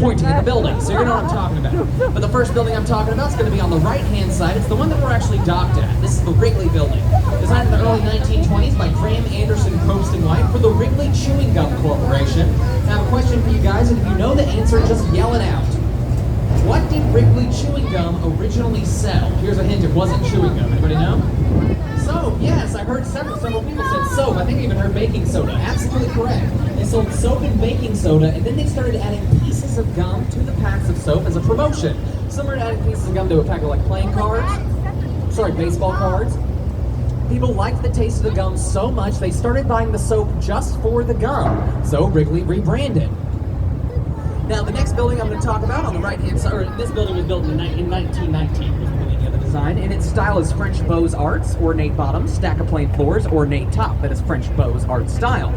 pointing at the building, so you know what I'm talking about. But the first building I'm talking about is going to be on the right-hand side. It's the one that we're actually docked at. This is the Wrigley Building, designed in the early 1920s by Graham Anderson Post and White for the Wrigley Chewing Gum Corporation. Now, I have a question for you guys, and if you know the answer, just yell it out. What did Wrigley Chewing Gum originally sell? Here's a hint, it wasn't chewing gum. Anybody know? Soap, yes, I heard several people said soap. I think I even heard baking soda. Absolutely correct. They sold soap and baking soda, and then they started adding pieces of gum to the packs of soap as a promotion. Similar to adding pieces of gum to a pack of like playing cards. Sorry, baseball cards. People liked the taste of the gum so much, they started buying the soap just for the gum. So Wrigley rebranded. Now, the next building I'm going to talk about on the right-hand side, or this building was built in 1919, was the beginning of the design, and its style is French Beaux-Arts, ornate bottoms, stack of plain floors, ornate top. That is French Beaux-Arts style.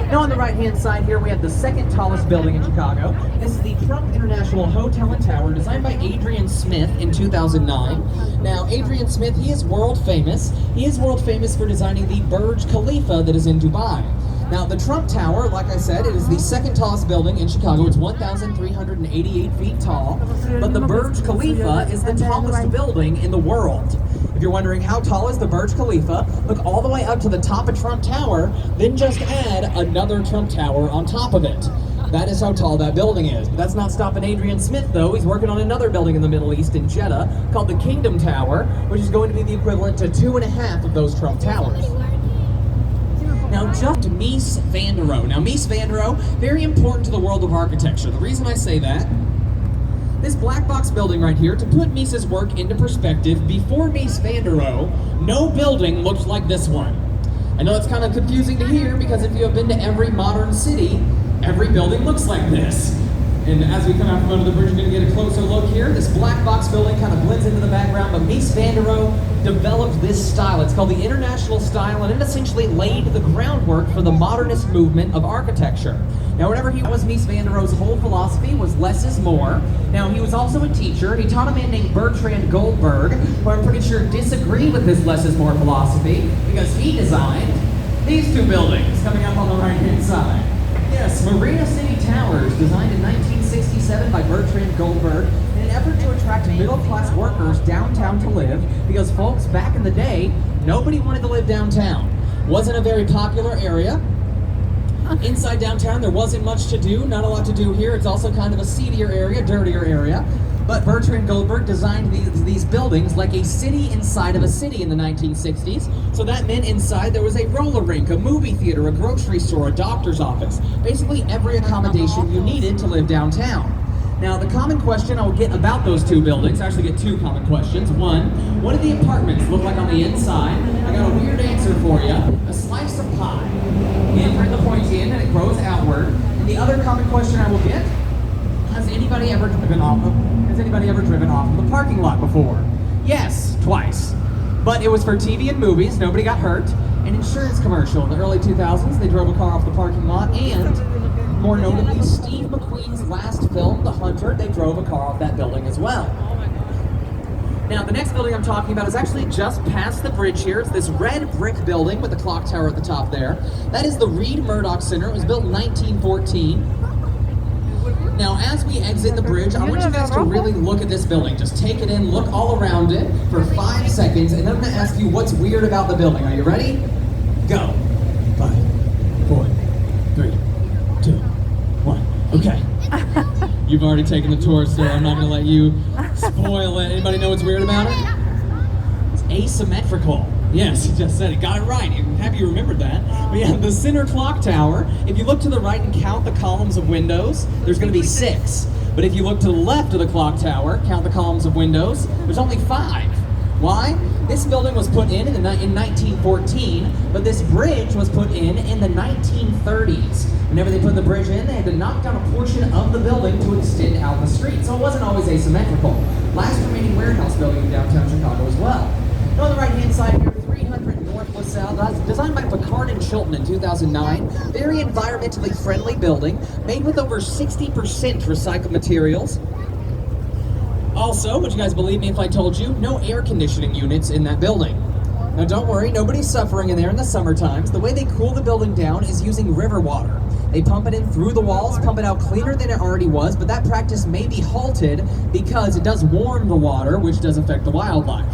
Now, on the right-hand side here, we have the second tallest building in Chicago. This is the Trump International Hotel and Tower, designed by Adrian Smith in 2009. Now, Adrian Smith, he is world famous. He is world famous for designing the Burj Khalifa that is in Dubai. Now, the Trump Tower, like I said, it is the second tallest building in Chicago. It's 1,388 feet tall, but the Burj Khalifa is the tallest building in the world. If you're wondering how tall is the Burj Khalifa, look all the way up to the top of Trump Tower, then just add another Trump Tower on top of it. That is how tall that building is. But that's not stopping Adrian Smith, though. He's working on another building in the Middle East in Jeddah called the Kingdom Tower, which is going to be the equivalent to 2.5 of those Trump Towers. Now, just Mies van der Rohe. Now, Mies van der Rohe, very important to the world of architecture. The reason I say that, this black box building right here, to put Mies's work into perspective, before Mies van der Rohe, no building looked like this one. I know it's kind of confusing to hear because if you have been to every modern city, every building looks like this. And as we come out from under the bridge, you're going to get a closer look here. This black box building kind of blends into the background, but Mies van der Rohe developed this style. It's called the International Style, and it essentially laid the groundwork for the modernist movement of architecture. Now, whenever he was, Mies van der Rohe's whole philosophy was less is more. Now, he was also a teacher, and he taught a man named Bertrand Goldberg, who I'm pretty sure disagreed with this less is more philosophy, because he designed these two buildings coming up on the right-hand side. Yes, Marina City Towers, designed in 1967 by Bertrand Goldberg in an effort to attract middle-class workers downtown to live, because folks, back in the day, nobody wanted to live downtown. Wasn't a very popular area. Inside downtown, there wasn't much to do, not a lot to do here. It's also kind of a seedier area, dirtier area. But Bertrand Goldberg designed these buildings like a city inside of a city in the 1960s. So that meant inside there was a roller rink, a movie theater, a grocery store, a doctor's office. Basically every accommodation you needed to live downtown. Now, the common question I will get about those two buildings, I actually get two common questions. One, what do the apartments look like on the inside? I got a weird answer for you. A slice of pie. You enter the pointy end and it grows outward. And the other common question I will get, has anybody ever driven off of the parking lot before? Yes, twice. But it was for TV and movies, nobody got hurt. An insurance commercial in the early 2000s, they drove a car off the parking lot, and more notably, Steve McQueen's last film, The Hunter, they drove a car off that building as well. Now, the next building I'm talking about is actually just past the bridge here. It's this red brick building with the clock tower at the top there. That is the Reed Murdoch Center. It was built in 1914. Now, as we exit the bridge, I want you guys to really look at this building. Just take it in, look all around it for 5 seconds, and then I'm going to ask you what's weird about the building. Are you ready? Go. 5, 4, 3, 2, 1. Okay. You've already taken the tour, so I'm not going to let you spoil it. Anybody know what's weird about it? It's asymmetrical. Yes, you just said it. Got it right. I'm happy you remembered that. But yeah, the center clock tower, if you look to the right and count the columns of windows, there's going to be 6. But if you look to the left of the clock tower, count the columns of windows, there's only 5. Why? This building was put in 1914, but this bridge was put in the 1930s. Whenever they put the bridge in, they had to knock down a portion of the building to extend out the street. So it wasn't always asymmetrical. Last remaining warehouse building in downtown Chicago as well. And on the right-hand side here, 300 North LaSalle, designed by Picard and Chilton in 2009. Very environmentally friendly building, made with over 60% recycled materials. Also, would you guys believe me if I told you, no air conditioning units in that building. Now don't worry, nobody's suffering in there in the summer times. The way they cool the building down is using river water. They pump it in through the walls, pump it out cleaner than it already was, but that practice may be halted because it does warm the water, which does affect the wildlife.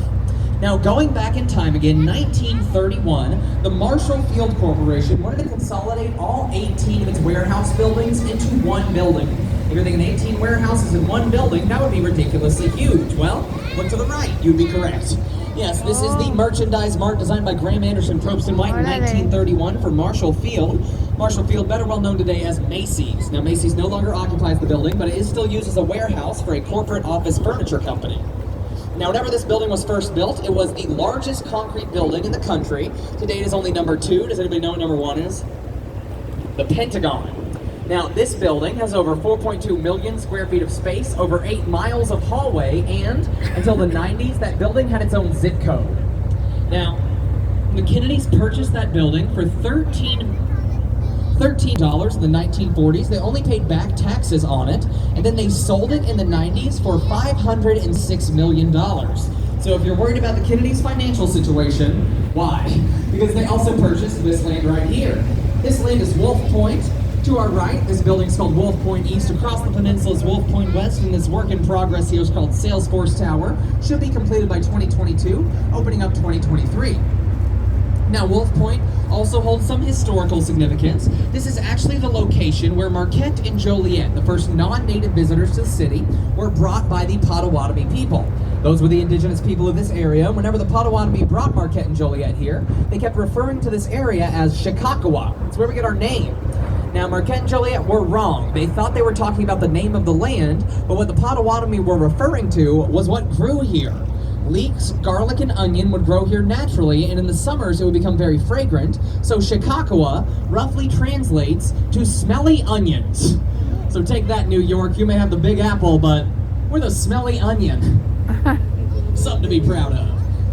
Now, going back in time again, 1931, the Marshall Field Corporation wanted to consolidate all 18 of its warehouse buildings into one building. If you're thinking 18 warehouses in one building, that would be ridiculously huge. Well, look to the right, you'd be correct. Yes, this is the Merchandise Mart designed by Graham Anderson Probst and White in 1931 for Marshall Field. Marshall Field, better well known today as Macy's. Now, Macy's no longer occupies the building, but it is still used as a warehouse for a corporate office furniture company. Now, whenever this building was first built, it was the largest concrete building in the country. Today it is only number 2. Does anybody know what number 1 is? The Pentagon. Now, this building has over 4.2 million square feet of space, over 8 miles of hallway, and until the 90s, that building had its own zip code. Now, the Kennedys purchased that building for $13 in the 1940s. They only paid back taxes on it, and then they sold it in the 90s for $506 million. So if you're worried about the Kennedys' financial situation, why? Because they also purchased this land right here. This land is Wolf Point. To our right, this building's called Wolf Point East. Across the peninsula is Wolf Point West, and this work in progress here is called Salesforce Tower. Should be completed by 2022, opening up 2023. Now, Wolf Point also holds some historical significance. This is actually the location where Marquette and Joliet, the first non-native visitors to the city, were brought by the Potawatomi people. Those were the indigenous people of this area. Whenever the Potawatomi brought Marquette and Joliet here, they kept referring to this area as Chicagowa. It's where we get our name. Now, Marquette and Joliet were wrong. They thought they were talking about the name of the land, but what the Potawatomi were referring to was what grew here. Leeks, garlic, and onion would grow here naturally, and in the summers it would become very fragrant, so Chicagowa roughly translates to smelly onions. So take that, New York. You may have the Big Apple, but we're the smelly onion. Something to be proud of.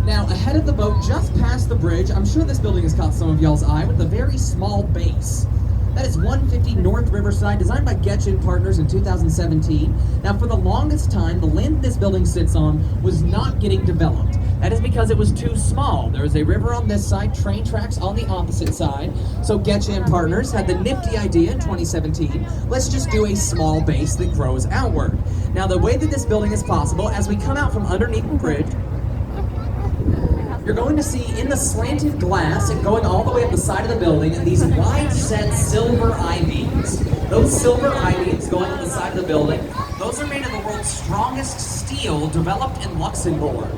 Now, ahead of the boat, just past the bridge, I'm sure this building has caught some of y'all's eye with a very small base. That is 150 North Riverside, designed by Getchin Partners in 2017. Now, for the longest time, the land this building sits on was not getting developed. That is because it was too small. There is a river on this side, train tracks on the opposite side. So Getchin Partners had the nifty idea in 2017, let's just do a small base that grows outward. Now, the way that this building is possible, as we come out from underneath the bridge, you're going to see in the slanted glass and going all the way up the side of the building these wide-set silver I-beams. Those silver I-beams going on the side of the building, those are made of the world's strongest steel developed in Luxembourg.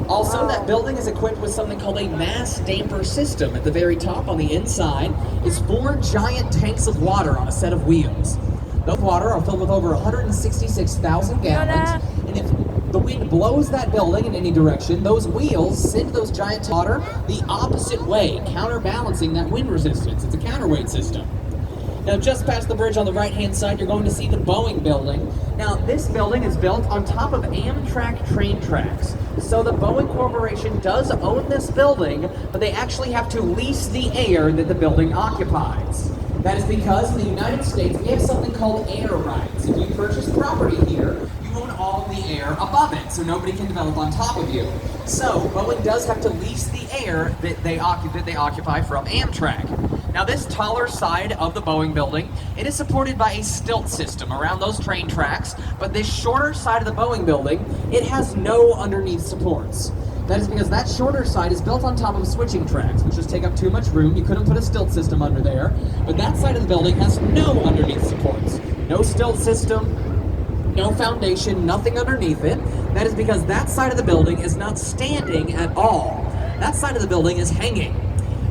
Also, that building is equipped with something called a mass damper system. At the very top on the inside is 4 giant tanks of water on a set of wheels. Those water are filled with over 166,000 gallons, and if the wind blows that building in any direction, those wheels send those giant water the opposite way, counterbalancing that wind resistance. It's a counterweight system. Now, just past the bridge on the right-hand side, you're going to see the Boeing building. Now, this building is built on top of Amtrak train tracks. So the Boeing Corporation does own this building, but they actually have to lease the air that the building occupies. That is because in the United States, we have something called air rights. If you purchase property here, you own all the air above it, so nobody can develop on top of you. So Boeing does have to lease the air that they occupy from Amtrak. Now, this taller side of the Boeing building, it is supported by a stilt system around those train tracks, but this shorter side of the Boeing building, it has no underneath supports. That is because that shorter side is built on top of switching tracks, which just take up too much room. You couldn't put a stilt system under there. But that side of the building has no underneath supports. No stilt system, no foundation, nothing underneath it. That is because that side of the building is not standing at all. That side of the building is hanging.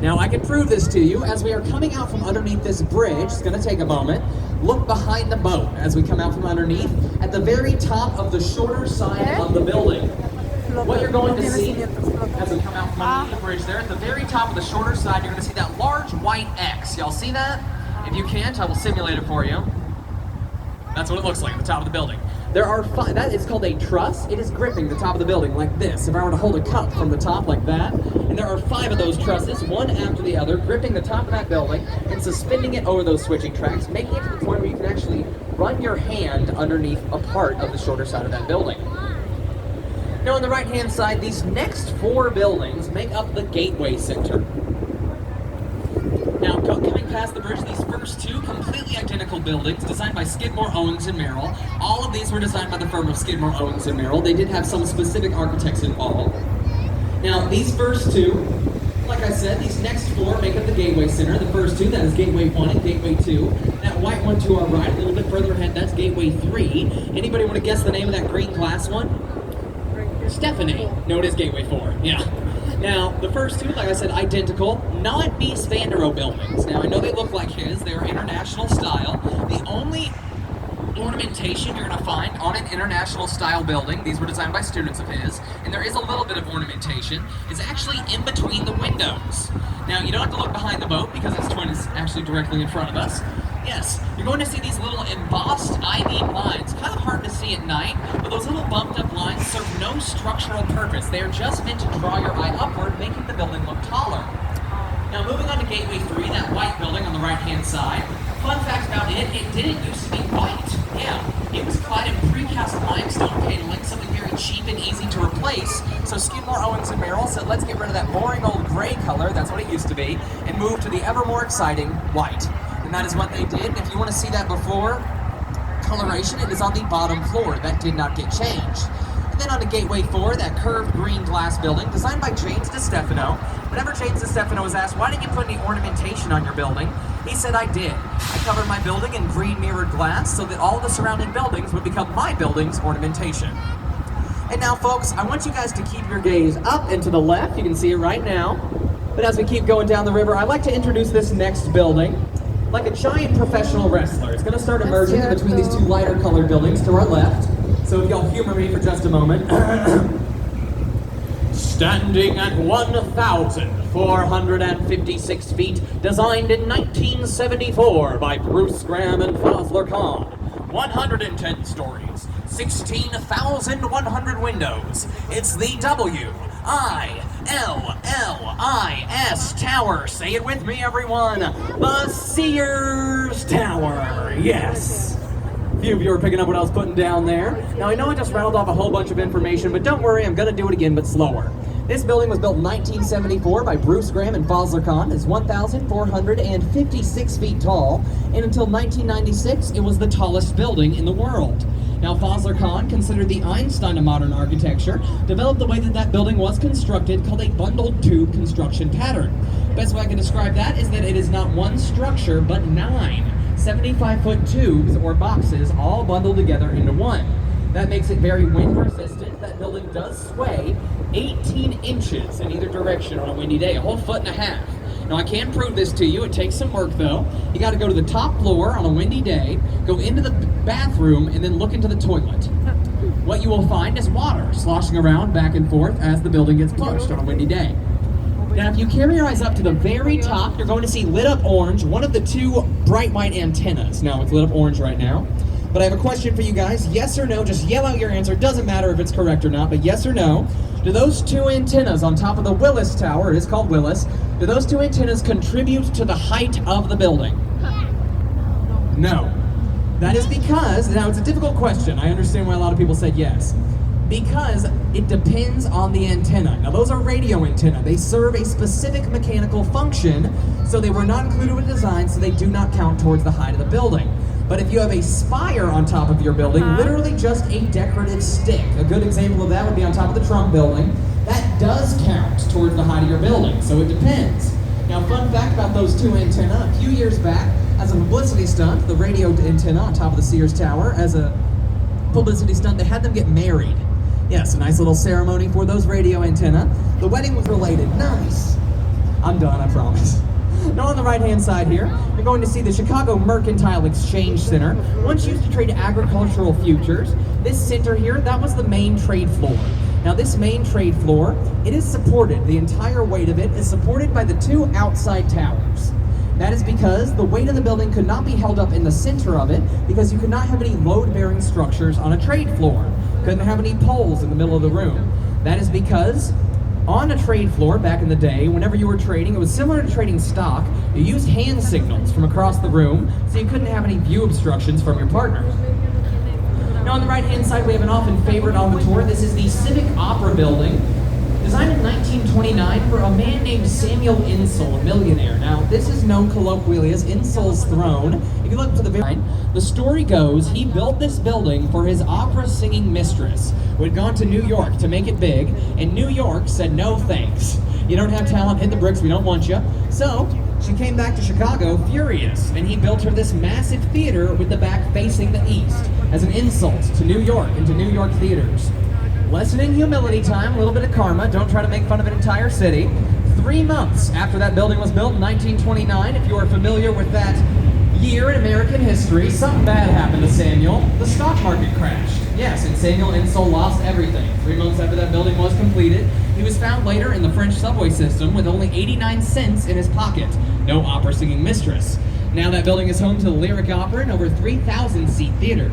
Now, I can prove this to you as we are coming out from underneath this bridge. It's going to take a moment. Look behind the boat as we come out from underneath at the very top of the shorter side of the building. What you're going to see as we come out from underneath the bridge there, at the very top of the shorter side, you're going to see that large white X. Y'all see that? If you can't, I will simulate it for you. That's what it looks like at the top of the building. There are 5, that is called a truss. It is gripping the top of the building like this. If I were to hold a cup from the top like that, and there are 5 of those trusses, one after the other, gripping the top of that building and suspending it over those switching tracks, making it to the point where you can actually run your hand underneath a part of the shorter side of that building. Now, on the right-hand side, these next 4 buildings make up the Gateway Center. Now, coming past past the bridge, these first two completely identical buildings designed by Skidmore, Owings & Merrill. All of these were designed by the firm of Skidmore, Owings & Merrill. They did have some specific architects involved. Now, these first two, like I said, these next four make up the Gateway Center. The first two, that is Gateway 1 and Gateway 2. That white one to our right, a little bit further ahead, that's Gateway 3. Anybody want to guess the name of that green glass one? Stephanie. No, it is Gateway 4. Yeah. Now, the first two, like I said, identical, not Mies van der Rohe buildings. Now, I know they look like his. They're international style. The only ornamentation you're going to find on an international style building, these were designed by students of his, and there is a little bit of ornamentation, is actually in between the windows. Now, you don't have to look behind the boat because this twin is actually directly in front of us. Yes, you're going to see these little embossed I-beam lines. Kind of hard to see at night, but those little bumped up lines serve no structural purpose. They are just meant to draw your eye upward, making the building look taller. Now, moving on to Gateway 3, that white building on the right-hand side. Fun fact about it, it didn't used to be white. Yeah, it was clad in precast limestone paneling, something very cheap and easy to replace. So Skidmore, Owings & Merrill said, let's get rid of that boring old gray color, that's what it used to be, and move to the ever more exciting white. And that is what they did. If you want to see that before coloration, it is on the bottom floor. That did not get changed. And then on to Gateway 4, that curved green glass building, designed by James DeStefano. Whenever James DeStefano was asked, why didn't you put any ornamentation on your building? He said, I did. I covered my building in green mirrored glass so that all the surrounding buildings would become my building's ornamentation. And now, folks, I want you guys to keep your gaze up and to the left. You can see it right now. But as we keep going down the river, I'd like to introduce this next building. Like a giant professional wrestler. It's going to start emerging between these two lighter colored buildings to our left. So if y'all humor me for just a moment. Standing at 1,456 feet, designed in 1974 by Bruce Graham and Fazlur Khan. 110 stories, 16,100 windows. It's the WILLIS Tower. Say it with me, everyone. The Sears Tower. Yes. A few of you are picking up what I was putting down there. Now, I know I just rattled off a whole bunch of information, but don't worry, I'm going to do it again, but slower. This building was built in 1974 by Bruce Graham and Fazlur Khan. It's 1,456 feet tall, and until 1996, it was the tallest building in the world. Now, Fazlur Khan, considered the Einstein of modern architecture, developed the way that that building was constructed called a bundled tube construction pattern. Best way I can describe that is that it is not one structure, but 9 75-foot tubes or boxes all bundled together into one. That makes it very wind resistant. That building does sway 18 inches in either direction on a windy day, a whole 1.5 feet. Now, I can prove this to you. It takes some work, though. You got to go to the top floor on a windy day, go into the bathroom, and then look into the toilet. What you will find is water sloshing around back and forth as the building gets pushed on a windy day. Now, if you carry your eyes up to the very top, you're going to see lit up orange, one of the two bright white antennas. Now, it's lit up orange right now. But I have a question for you guys. Yes or no? Just yell out your answer. It doesn't matter if it's correct or not, but yes or no. Do those two antennas on top of the Willis Tower, it is called Willis, do those two antennas contribute to the height of the building? No. That is because, now it's a difficult question. I understand why a lot of people said yes. Because it depends on the antenna. Now, those are radio antenna. They serve a specific mechanical function, so they were not included with design, so they do not count towards the height of the building. But if you have a spire on top of your building, literally just a decorative stick, a good example of that would be on top of the Trump building, that does count towards the height of your building, so it depends. Now, fun fact about those two antenna, a few years back, as a publicity stunt, the radio antenna on top of the Sears Tower, as a publicity stunt, they had them get married. Yes, a nice little ceremony for those radio antenna. The wedding was related. Nice. I'm done, I promise. Now, on the right-hand side here, you're going to see the Chicago Mercantile Exchange Center. Once used to trade agricultural futures, this center here, that was the main trade floor. Now, this main trade floor, it is supported, the entire weight of it is supported by the two outside towers. That is because the weight of the building could not be held up in the center of it because you could not have any load-bearing structures on a trade floor. Couldn't have any poles in the middle of the room. That is because on a trade floor back in the day, whenever you were trading, it was similar to trading stock. You used hand signals from across the room, so you couldn't have any view obstructions from your partner. Now, on the right-hand side, we have an often favorite on the tour. This is the Civic Opera Building. Designed in 1929 for a man named Samuel Insull, a millionaire. Now, this is known colloquially as Insull's Throne. If you look to the very the story goes he built this building for his opera singing mistress, who had gone to New York to make it big, and New York said no thanks. You don't have talent, hit the bricks, we don't want you. So, she came back to Chicago furious, and he built her this massive theater with the back facing the east as an insult to New York and to New York theaters. Lesson in humility time, a little bit of karma. Don't try to make fun of an entire city. 3 months after that building was built in 1929, if you are familiar with that year in American history, something bad happened to Samuel. The stock market crashed. Yes, and Samuel Insull lost everything. 3 months after that building was completed, he was found later in the French subway system with only 89 cents in his pocket. No opera singing mistress. Now that building is home to the Lyric Opera and over 3,000 seat theater.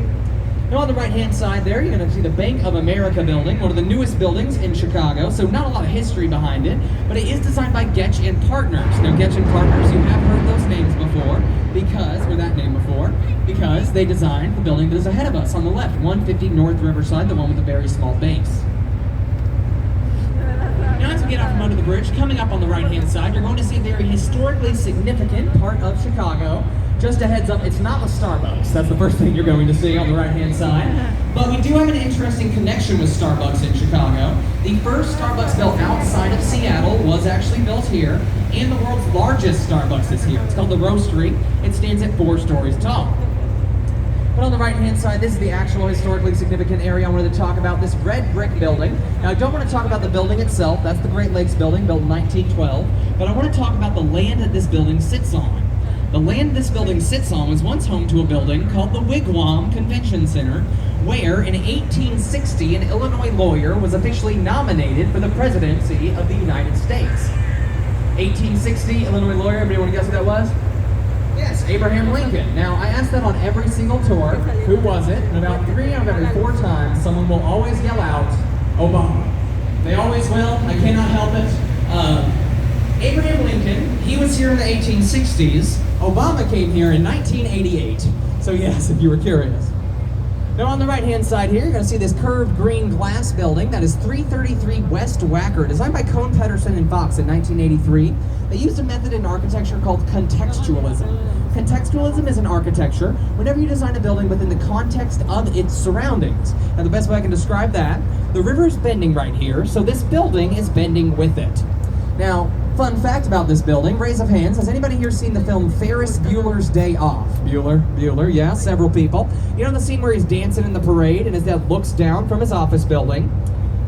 Now on the right-hand side there, you're going to see the Bank of America building, one of the newest buildings in Chicago, so not a lot of history behind it, but it is designed by Getch and Partners. Now Getch and Partners, you have heard those names before, because they designed the building that is ahead of us on the left, 150 North Riverside, the one with the very small base. Now as we get out from under the bridge, coming up on the right-hand side, you're going to see a very historically significant part of Chicago. Just a heads up, it's not the Starbucks. That's the first thing you're going to see on the right-hand side. But we do have an interesting connection with Starbucks in Chicago. The first Starbucks built outside of Seattle was actually built here, and the world's largest Starbucks is here. It's called the Roastery. It stands at 4 stories tall. But on the right-hand side, this is the actual historically significant area I wanted to talk about, this red brick building. Now, I don't want to talk about the building itself. That's the Great Lakes building, built in 1912. But I want to talk about the land that this building sits on. The land this building sits on was once home to a building called the Wigwam Convention Center, where in 1860 an Illinois lawyer was officially nominated for the presidency of the United States. 1860, Illinois lawyer, everybody want to guess who that was? Yes, Abraham Lincoln. Now, I asked that on every single tour, who was it? And about 3 out of every 4 times, someone will always yell out, Obama. They always will, I cannot help it. Abraham Lincoln, he was here in the 1860s. Obama came here in 1988. So yes, if you were curious. Now on the right-hand side here, you're going to see this curved green glass building. That is 333 West Wacker, designed by Cohn Pedersen and Fox in 1983. They used a method in architecture called contextualism. Contextualism is an architecture whenever you design a building within the context of its surroundings. Now the best way I can describe that, the river is bending right here, so this building is bending with it. Now, fun fact about this building, raise of hands, has anybody here seen the film Ferris Bueller's Day Off? Bueller, yeah, several people. You know the scene where he's dancing in the parade and his dad looks down from his office building?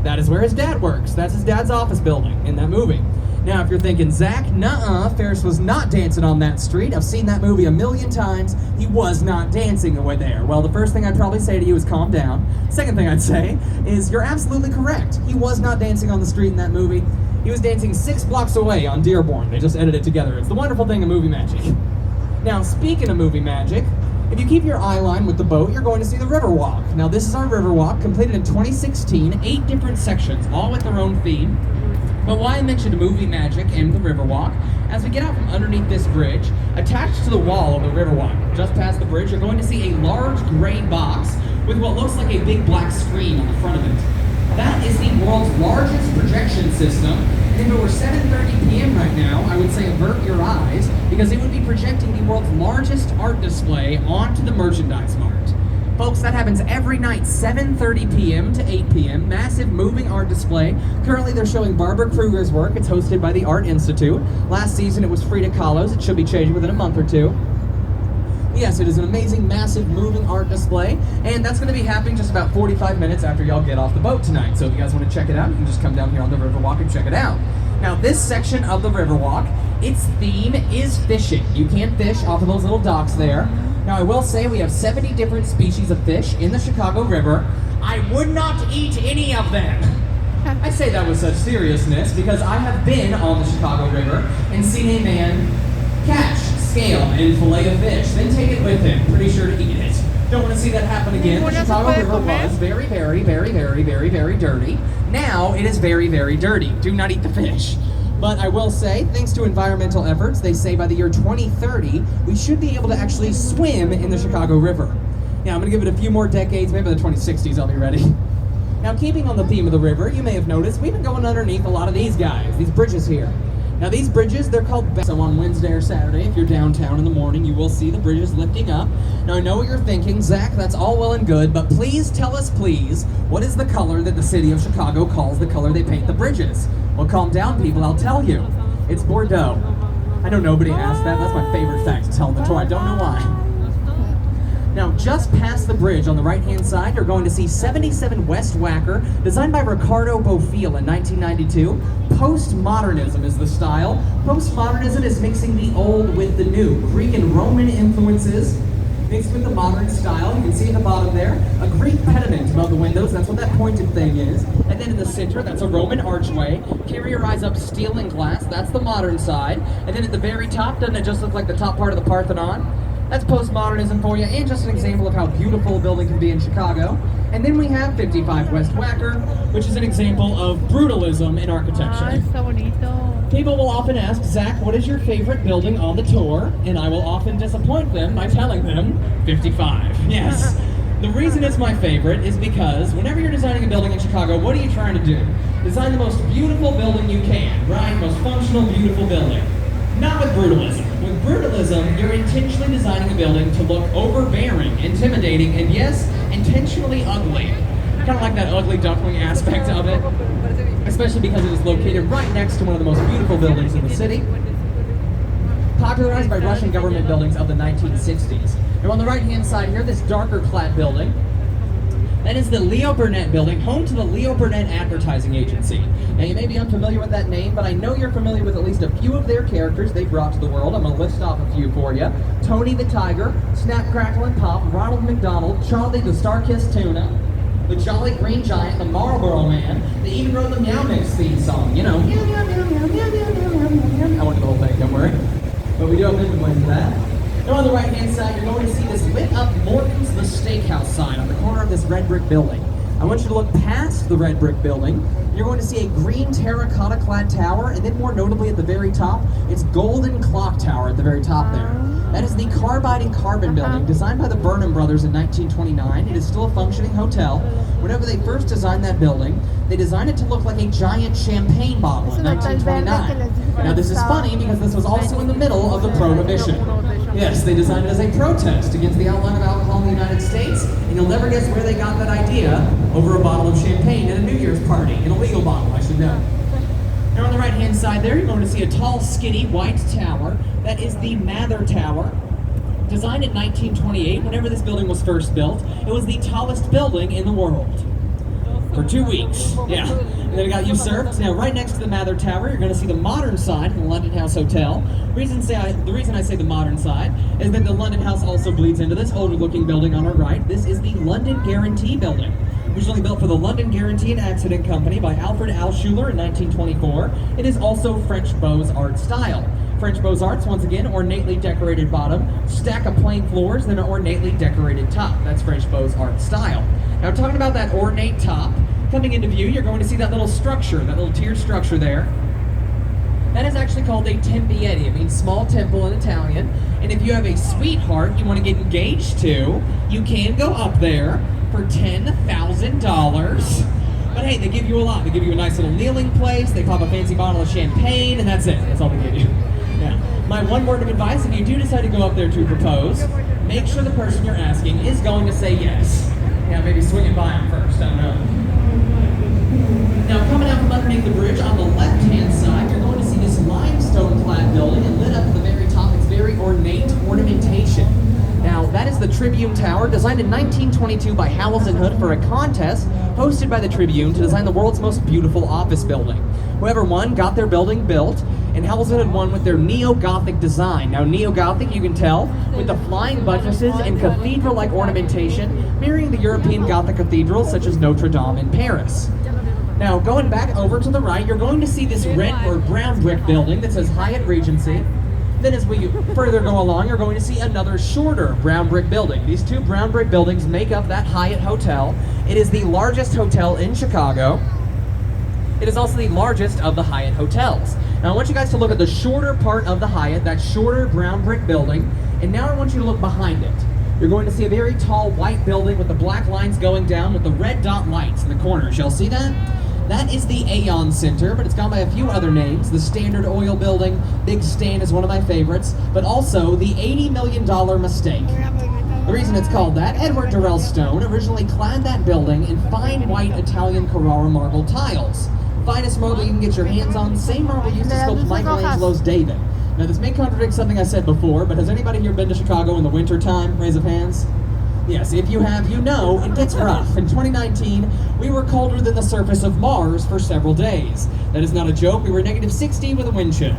That is where his dad works. That's his dad's office building in that movie. Now, if you're thinking, Zach, nuh-uh, Ferris was not dancing on that street. I've seen that movie a million times. He was not dancing away there. Well, the first thing I'd probably say to you is calm down. Second thing I'd say is you're absolutely correct. He was not dancing on the street in that movie. He was dancing 6 blocks away on Dearborn. They just edited it together. It's the wonderful thing of movie magic. Now, speaking of movie magic, if you keep your eye line with the boat, you're going to see the Riverwalk. Now, this is our Riverwalk, completed in 2016, 8 different sections, all with their own theme. But why I mentioned movie magic and the Riverwalk, as we get out from underneath this bridge, attached to the wall of the Riverwalk, just past the bridge, you're going to see a large gray box with what looks like a big black screen on the front of it. That is the world's largest projection system, and if it were 7:30 p.m. right now, I would say avert your eyes, because it would be projecting the world's largest art display onto the merchandise mart. Folks, that happens every night, 7:30 p.m. to 8 p.m., massive moving art display. Currently, they're showing Barbara Kruger's work. It's hosted by the Art Institute. Last season, it was Frida Kahlo's. It should be changing within a month or two. Yes, it is an amazing, massive, moving art display, and that's going to be happening just about 45 minutes after y'all get off the boat tonight. So if you guys want to check it out, you can just come down here on the Riverwalk and check it out. Now, this section of the Riverwalk, its theme is fishing. You can fish off of those little docks there. Now, I will say we have 70 different species of fish in the Chicago River. I would not eat any of them. I say that with such seriousness because I have been on the Chicago River and seen a man catch, scale, and fillet a fish, then take it with him, pretty sure to eat it. Don't want to see that happen again. The Chicago River was very, very, very, very, very, very dirty. Now it is very, very dirty. Do not eat the fish. But I will say, thanks to environmental efforts, they say by the year 2030, we should be able to actually swim in the Chicago River. Now, I'm going to give it a few more decades, maybe by the 2060s I'll be ready. Now, keeping on the theme of the river, you may have noticed we've been going underneath a lot of these guys, these bridges here. Now, these bridges, they're called so on Wednesday or Saturday, if you're downtown in the morning, you will see the bridges lifting up. Now, I know what you're thinking, Zach, that's all well and good, but please tell us, please, what is the color that the city of Chicago calls the color they paint the bridges? Well, calm down, people, I'll tell you. It's Bordeaux. I know nobody asked that. That's my favorite fact to tell the tour. I don't know why. Now, just past the bridge on the right-hand side, you're going to see 77 West Wacker, designed by Ricardo Bofill in 1992. Postmodernism is the style. Postmodernism is mixing the old with the new. Greek and Roman influences mixed with the modern style. You can see at the bottom there, a Greek pediment above the windows. That's what that pointed thing is. And then in the center, that's a Roman archway. Carry your eyes up, steel and glass. That's the modern side. And then at the very top, doesn't it just look like the top part of the Parthenon? That's postmodernism for you, and just an example of how beautiful a building can be in Chicago. And then we have 55 West Wacker, which is an example of brutalism in architecture. Está bonito. People will often ask, Zach, what is your favorite building on the tour? And I will often disappoint them by telling them 55. Yes. The reason it's my favorite is because whenever you're designing a building in Chicago, what are you trying to do? Design the most beautiful building you can, right? Most functional, beautiful building. Not with brutalism. With brutalism, you're intentionally designing a building to look overbearing, intimidating, and yes, intentionally ugly. Kind of like that ugly duckling aspect of it, especially because it is located right next to one of the most beautiful buildings in the city, popularized by Russian government buildings of the 1960s. Now on the right-hand side here, this darker clad building, that is the Leo Burnett building, home to the Leo Burnett Advertising Agency. Now you may be unfamiliar with that name, but I know you're familiar with at least a few of their characters they brought to the world. I'm going to list off a few for you. Tony the Tiger, Snap, Crackle, and Pop, Ronald McDonald, Charlie the Star-Kissed Tuna, the Jolly Green Giant, the Marlboro Man. They even wrote the Meow Mix theme song, you know. Meow, meow, meow, meow, meow, meow, meow, meow, meow. I won't do the whole thing, don't worry. But we do have visual for that. Now on the right-hand side, you're going to see this lit-up Morton's the Steakhouse sign on the corner of this red brick building. I want you to look past the red brick building. You're going to see a green terracotta-clad tower, and then more notably at the very top, it's Golden Clock Tower at the very top there. That is the Carbide and Carbon building, designed by the Burnham brothers in 1929. It is still a functioning hotel. Whenever they first designed that building, they designed it to look like a giant champagne bottle in 1929. Now this is funny because this was also in the middle of the Prohibition. Yes, they designed it as a protest against the outlawing of alcohol in the United States, and you'll never guess where they got that idea, over a bottle of champagne at a New Year's party, an illegal bottle, I should know. Now on the right-hand side there, you're going to see a tall, skinny, white tower. That is the Mather Tower. Designed in 1928, whenever this building was first built, it was the tallest building in the world. For 2 weeks. Yeah. And then it got usurped. Now, right next to the Mather Tower, you're going to see the modern side from the London House Hotel. The reason I say the modern side is that the London House also bleeds into this older-looking building on our right. This is the London Guarantee Building. Originally built for the London Guarantee and Accident Company by Alfred Alschuler in 1924. It is also French Beaux-Arts style. French Beaux-Arts, once again, ornately decorated bottom, stack of plain floors, then an ornately decorated top. That's French Beaux-Arts style. Now, talking about that ornate top, coming into view, you're going to see that little structure, that little tiered structure there. That is actually called a tempiety. It means small temple in Italian. And if you have a sweetheart you want to get engaged to, you can go up there for $10,000. But hey, they give you a lot. They give you a nice little kneeling place, they pop a fancy bottle of champagne, and that's it. That's all they give you. Yeah. My one word of advice, if you do decide to go up there to propose, make sure the person you're asking is going to say yes. Yeah, maybe swing it by them first, I don't know. Now, coming out from underneath the bridge, on the left-hand side, you're going to see this limestone-clad building, and lit up at the very top, it's very ornate ornamentation. Now, that is the Tribune Tower, designed in 1922 by Howells and Hood for a contest hosted by the Tribune to design the world's most beautiful office building. Whoever won got their building built, and Howells and Hood won with their neo-Gothic design. Now, neo-Gothic, you can tell, with the flying buttresses and cathedral-like ornamentation, mirroring the European Gothic cathedrals such as Notre Dame in Paris. Now, going back over to the right, you're going to see this red or brown brick building that says Hyatt Regency. Then as we further go along, you're going to see another shorter brown brick building. These two brown brick buildings make up that Hyatt Hotel. It is the largest hotel in Chicago. It is also the largest of the Hyatt hotels. Now I want you guys to look at the shorter part of the Hyatt, that shorter brown brick building, and now I want you to look behind it. You're going to see a very tall white building with the black lines going down with the red dot lights in the corners. Y'all see that? That is the Aeon Center, but it's gone by a few other names. The Standard Oil Building, Big Stan is one of my favorites, but also the $80 million mistake. The reason it's called that, Edward Durrell Stone originally clad that building in fine white Italian Carrara marble tiles. Finest marble you can get your hands on, the same marble used to sculpt Michelangelo's David. Now this may contradict something I said before, but has anybody here been to Chicago in the winter time? Raise of hands. Yes, if you have, you know it gets rough. In 2019, we were colder than the surface of Mars for several days. That is not a joke, we were negative 60 with a wind chill.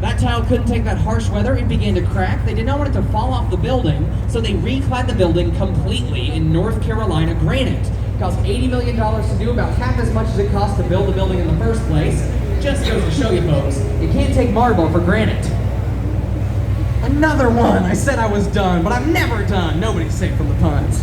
That tile couldn't take that harsh weather, it began to crack. They did not want it to fall off the building, so they reclad the building completely in North Carolina granite. It cost $80 million to do, about half as much as it cost to build the building in the first place. Just goes to show you folks, you can't take marble for granite. Another one! I said I was done, but I'm never done. Nobody's safe from the puns.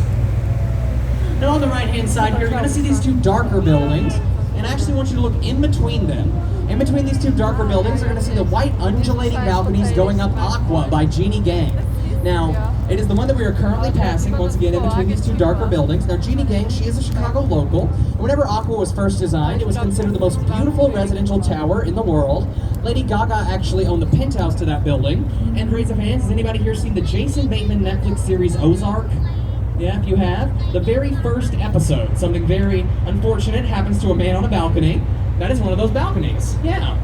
Now on the right-hand side here, you're going to see these two darker buildings, and I actually want you to look in between them. In between these two darker buildings, you're going to see the white undulating balconies going up Aqua by Jeannie Gang. Now, it is the one that we are currently passing, once again, in between these two darker buildings. Now, Jeannie Gang, she is a Chicago local. And whenever Aqua was first designed, it was considered the most beautiful residential tower in the world. Lady Gaga actually owned the penthouse to that building. And raise of hands, has anybody here seen the Jason Bateman Netflix series Ozark? Yeah, if you have. The very first episode, something very unfortunate happens to a man on a balcony. That is one of those balconies. Yeah.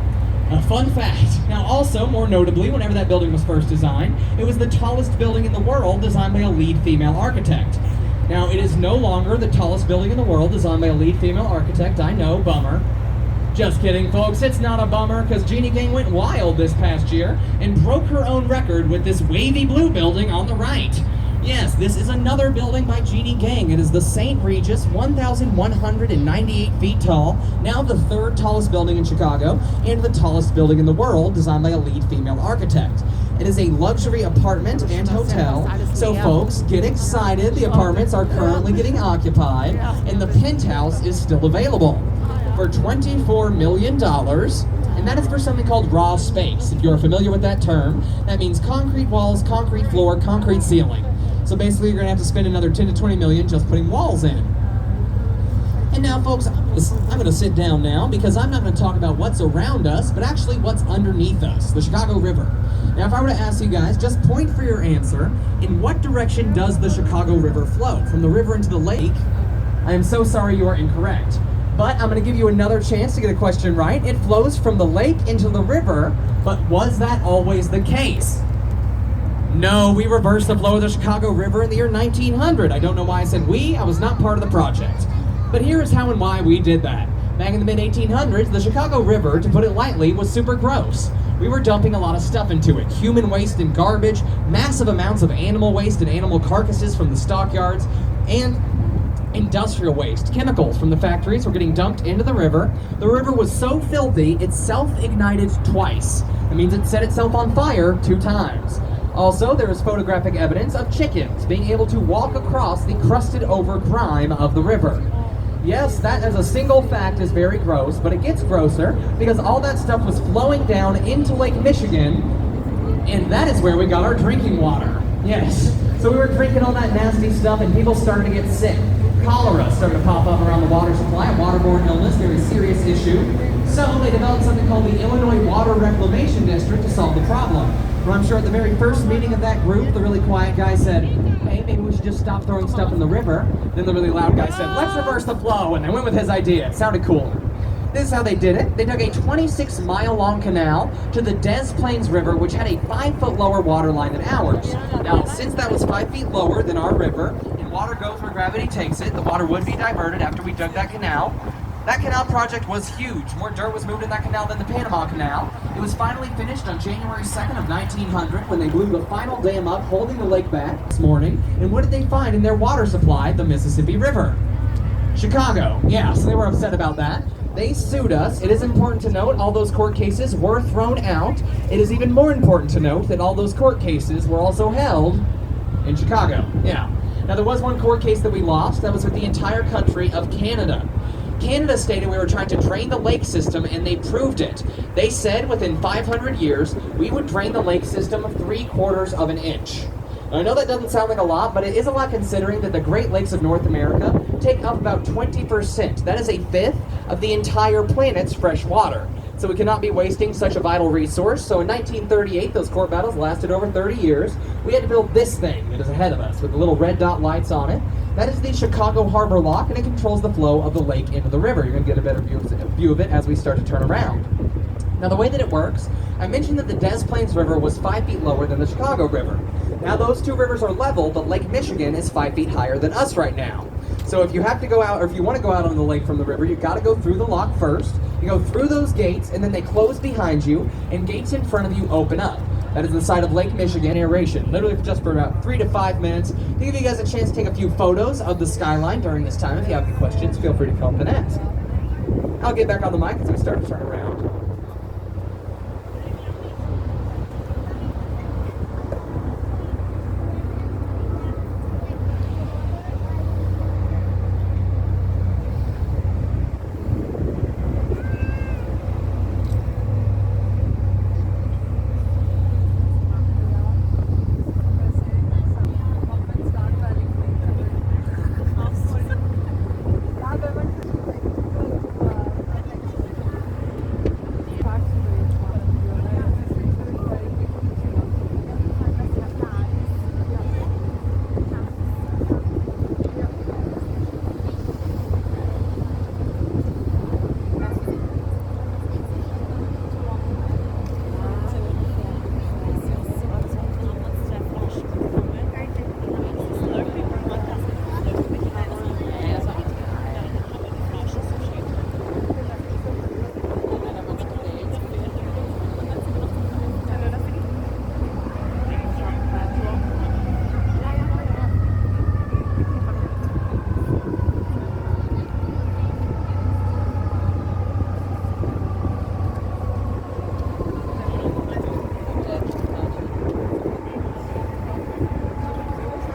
A fun fact. Now also, more notably, whenever that building was first designed, it was the tallest building in the world designed by a lead female architect. Now, it is no longer the tallest building in the world designed by a lead female architect. I know, bummer. Just kidding, folks. It's not a bummer, because Jeannie Gang went wild this past year and broke her own record with this wavy blue building on the right. Yes, this is another building by Jeannie Gang. It is the St. Regis, 1,198 feet tall, now the third tallest building in Chicago, and the tallest building in the world, designed by a lead female architect. It is a luxury apartment and hotel, so folks, get excited. The apartments are currently getting occupied, and the penthouse is still available for $24 million. And that is for something called raw space. If you're familiar with that term, that means concrete walls, concrete floor, concrete ceiling. So basically you're going to have to spend another 10 to 20 million just putting walls in. And now folks, I'm going to sit down now because I'm not going to talk about what's around us, but actually what's underneath us, the Chicago River. Now if I were to ask you guys, just point for your answer, in what direction does the Chicago River flow? From the river into the lake? I am so sorry you are incorrect. But I'm going to give you another chance to get a question right. It flows from the lake into the river, but was that always the case? No, we reversed the flow of the Chicago River in the year 1900. I don't know why I said we. I was not part of the project. But here is how and why we did that. Back in the mid-1800s, the Chicago River, to put it lightly, was super gross. We were dumping a lot of stuff into it. Human waste and garbage, massive amounts of animal waste and animal carcasses from the stockyards, and industrial waste, chemicals from the factories were getting dumped into the river. The river was so filthy, it self-ignited twice. That means it set itself on fire 2 times. Also, there is photographic evidence of chickens being able to walk across the crusted over grime of the river. Yes, that as a single fact is very gross, but it gets grosser because all that stuff was flowing down into Lake Michigan, and that is where we got our drinking water. Yes, so we were drinking all that nasty stuff and people started to get sick. Cholera started to pop up around the water supply, a waterborne illness, very serious issue. So they developed something called the Illinois Water Reclamation District to solve the problem. Well, I'm sure at the very first meeting of that group, the really quiet guy said, hey, maybe we should just stop throwing stuff in the river. Then the really loud guy said, let's reverse the flow, and they went with his idea. It sounded cool. This is how they did it. They dug a 26-mile-long canal to the Des Plaines River, which had a 5-foot lower water line than ours. Now, since that was 5 feet lower than our river, and water goes where gravity takes it, the water would be diverted after we dug that canal. That canal project was huge. More dirt was moved in that canal than the Panama Canal. It was finally finished on January 2nd of 1900 when they blew the final dam up, holding the lake back this morning. And what did they find in their water supply? The Mississippi River. Chicago. Yeah, so they were upset about that. They sued us. It is important to note all those court cases were thrown out. It is even more important to note that all those court cases were also held in Chicago. Yeah. Now there was one court case that we lost. That was with the entire country of Canada. Canada stated we were trying to drain the lake system, and they proved it. They said within 500 years, we would drain the lake system 3/4 of an inch. I know that doesn't sound like a lot, but it is a lot considering that the Great Lakes of North America take up about 20%. That is a fifth of the entire planet's fresh water. So we cannot be wasting such a vital resource. So in 1938, those court battles lasted over 30 years. We had to build this thing that is ahead of us with the little red dot lights on it. That is the Chicago Harbor Lock, and it controls the flow of the lake into the river. You're going to get a better view of it as we start to turn around. Now, the way that it works, I mentioned that the Des Plaines River was 5 feet lower than the Chicago River. Now, those two rivers are level, but Lake Michigan is 5 feet higher than us right now. So if you have to go out, or if you want to go out on the lake from the river, you've got to go through the lock first. You go through those gates, and then they close behind you, and gates in front of you open up. That is the side of Lake Michigan aeration, literally just for about 3 to 5 minutes, to give you guys a chance to take a few photos of the skyline during this time. If you have any questions, feel free to come up and ask. I'll get back on the mic as we start to turn around.